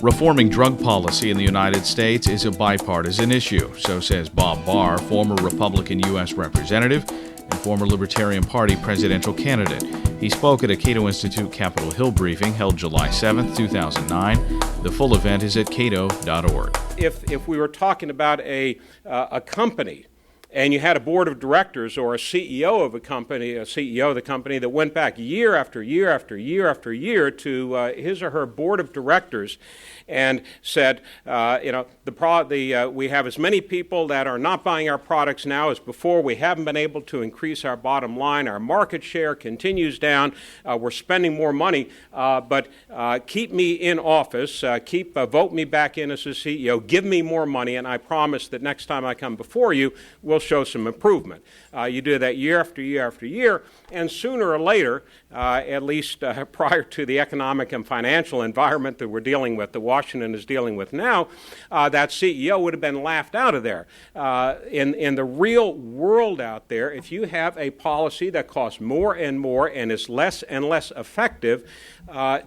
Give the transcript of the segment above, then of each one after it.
Reforming drug policy in the United States is a bipartisan issue, so says Bob Barr, former Republican U.S. representative and former Libertarian Party presidential candidate. He spoke at a Cato Institute Capitol Hill briefing held July 7, 2009. The full event is at cato.org. If we were talking about a company, and you had a board of directors or a CEO of a the company that went back year after year after year after year to his or her board of directors and said, we have as many people that are not buying our products now as before. We haven't been able to increase our bottom line. Our market share continues down. We're spending more money, but keep me in office. Vote me back in as a CEO. Give me more money, and I promise that next time I come before you, we'll show some improvement. You do that year after year after year, and sooner or later, at least prior to the economic and financial environment that we're dealing with, that Washington is dealing with now, that CEO would have been laughed out of there. In the real world out there, if you have a policy that costs more and more and is less and less effective,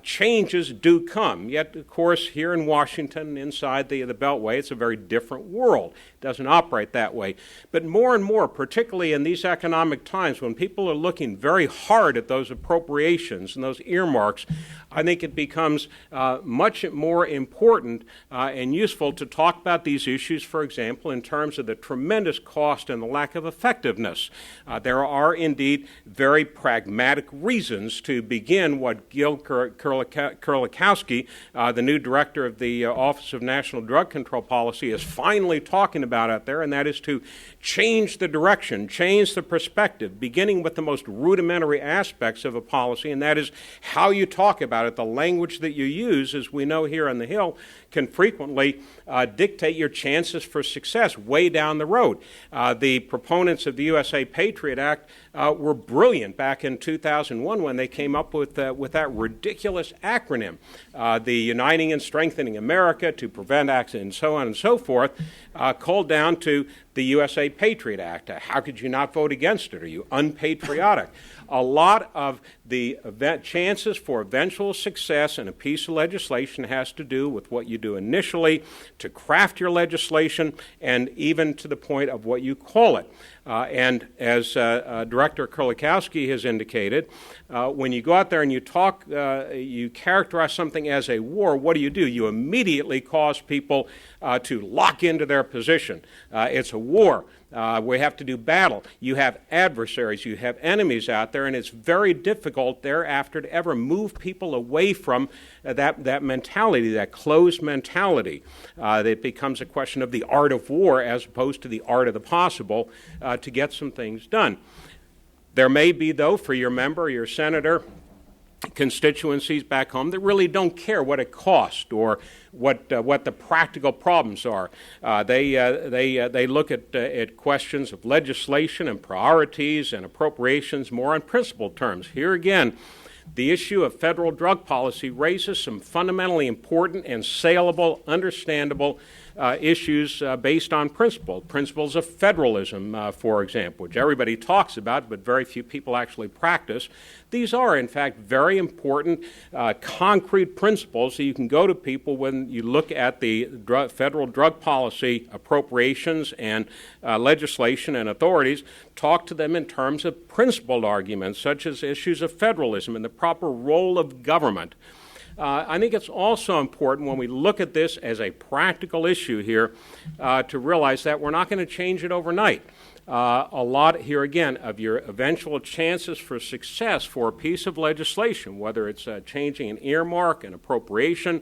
changes do come. Yet, of course, here in Washington, inside the Beltway, it's a very different world. It doesn't operate that way. But more and more, particularly in these economic times when people are looking very hard at those appropriations and those earmarks, I think it becomes much more important and useful to talk about these issues, for example, in terms of the tremendous cost and the lack of effectiveness. There are indeed very pragmatic reasons to begin what Gil Kerlikowske, the new director of the Office of National Drug Control Policy, is finally talking about out there, and that is to change the direction, change the perspective, beginning with the most rudimentary aspects of a policy, and that is how you talk about it. The language that you use, as we know here on the Hill, can frequently dictate your chances for success way down the road. The proponents of the USA Patriot Act were brilliant back in 2001 when they came up with that ridiculous acronym, the Uniting and Strengthening America to Prevent Accidents, and so on and so forth, called down to the USA Patriot Act. How could you not vote against it? Are you unpatriotic? A lot of the chances for eventual success in a piece of legislation has to do with what you do initially to craft your legislation and even to the point of what you call it. And as Director Kerlikowske has indicated, when you go out there and you talk, you characterize something as a war, what do? You immediately cause people to lock into their position. It's a war. We have to do battle. You have adversaries, you have enemies out there, and it's very difficult thereafter to ever move people away from that mentality, that closed mentality. It becomes a question of the art of war as opposed to the art of the possible to get some things done. There may be, though, for your member, your senator, constituencies back home that really don't care what it costs or what the practical problems are. They look at questions of legislation and priorities and appropriations more on principled terms. Here again, the issue of federal drug policy raises some fundamentally important and saleable, understandable issues based on principles of federalism, for example, which everybody talks about, but very few people actually practice. These are, in fact, very important, concrete principles that you can go to people when you look at the federal drug policy appropriations and legislation and authorities. Talk to them in terms of principled arguments, such as issues of federalism and the proper role of government. I think it's also important when we look at this as a practical issue here to realize that we're not going to change it overnight. A lot, here again, of your eventual chances for success for a piece of legislation, whether it's changing an earmark, an appropriation,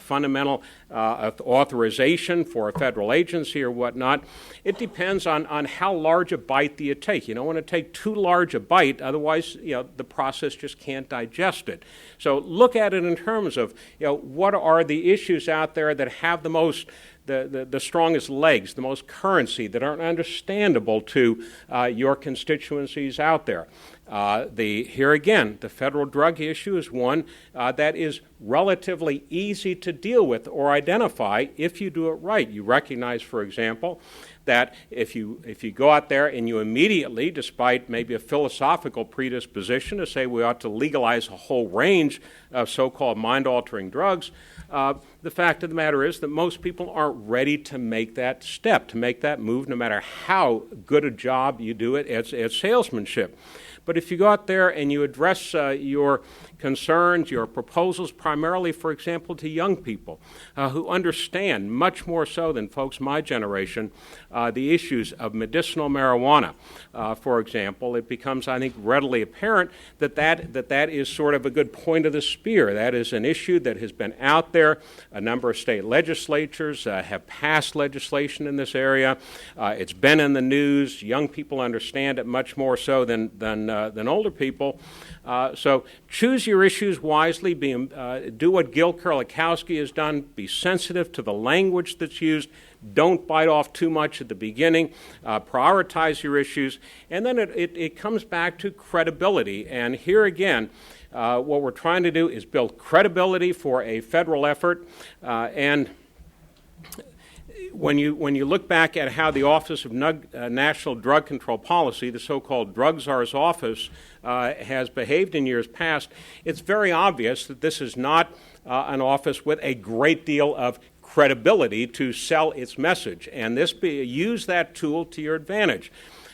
fundamental authorization for a federal agency or whatnot, it depends on how large a bite do you take. You don't want to take too large a bite, otherwise the process just can't digest it. So look at it in terms of what are the issues out there that have the most the strongest legs, the most currency, that aren't understandable to your constituencies out there. Here again, the federal drug issue is one that is relatively easy to deal with or identify if you do it right. You recognize, for example, that if you go out there and you immediately, despite maybe a philosophical predisposition to say we ought to legalize a whole range of so-called mind-altering drugs, the fact of the matter is that most people aren't ready to make that step, to make that move, no matter how good a job you do it at salesmanship. But if you go out there and you address your concerns, your proposals, primarily, for example, to young people who understand, much more so than folks my generation, the issues of medicinal marijuana, for example, it becomes, I think, readily apparent that is sort of a good point of the spear. That is an issue that has been out there. A number of state legislatures have passed legislation in this area. It's been in the news. Young people understand it much more so than older people. So choose your issues wisely. Do what Gil Kerlikowske has done. Be sensitive to the language that's used. Don't bite off too much at the beginning. Prioritize your issues. And then it comes back to credibility. And here again, what we're trying to do is build credibility for a federal effort. And when you look back at how the Office of National Drug Control Policy, the so-called Drug Czar's office, has behaved in years past, it's very obvious that this is not an office with a great deal of credibility to sell its message. And use that tool to your advantage.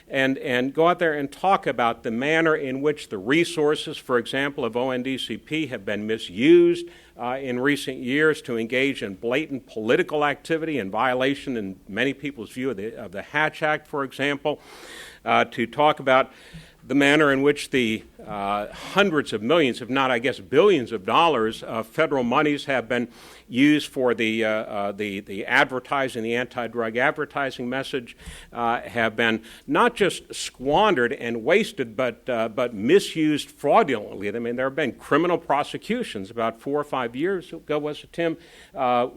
And go out there and talk about the manner in which the resources, for example, of ONDCP have been misused in recent years to engage in blatant political activity in violation, in many people's view, of the Hatch Act, for example, to talk about the manner in which the hundreds of millions, if not, I guess, billions of dollars of federal monies have been used for the advertising, the anti-drug advertising message, have been not just squandered and wasted, but misused fraudulently. I mean, there have been criminal prosecutions about 4 or 5 years ago, was it, Tim,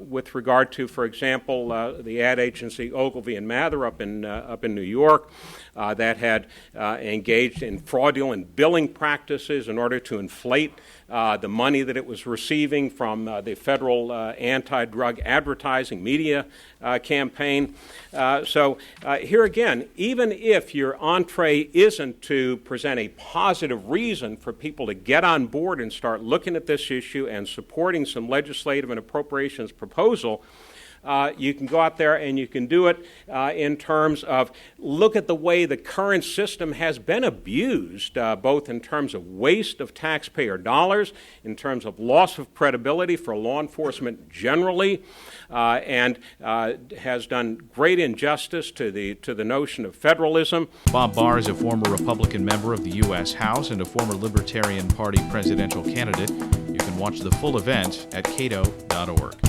with regard to, for example, the ad agency Ogilvy and Mather up in New York, that had engaged in fraudulent billing practices in order to inflate the money that it was receiving from the federal anti-drug advertising media campaign. So here again, even if your entree isn't to present a positive reason for people to get on board and start looking at this issue and supporting some legislative and appropriations proposal, you can go out there and you can do it in terms of look at the way the current system has been abused, both in terms of waste of taxpayer dollars, in terms of loss of credibility for law enforcement generally, and has done great injustice to the notion of federalism. Bob Barr is a former Republican member of the U.S. House and a former Libertarian Party presidential candidate. You can watch the full event at cato.org.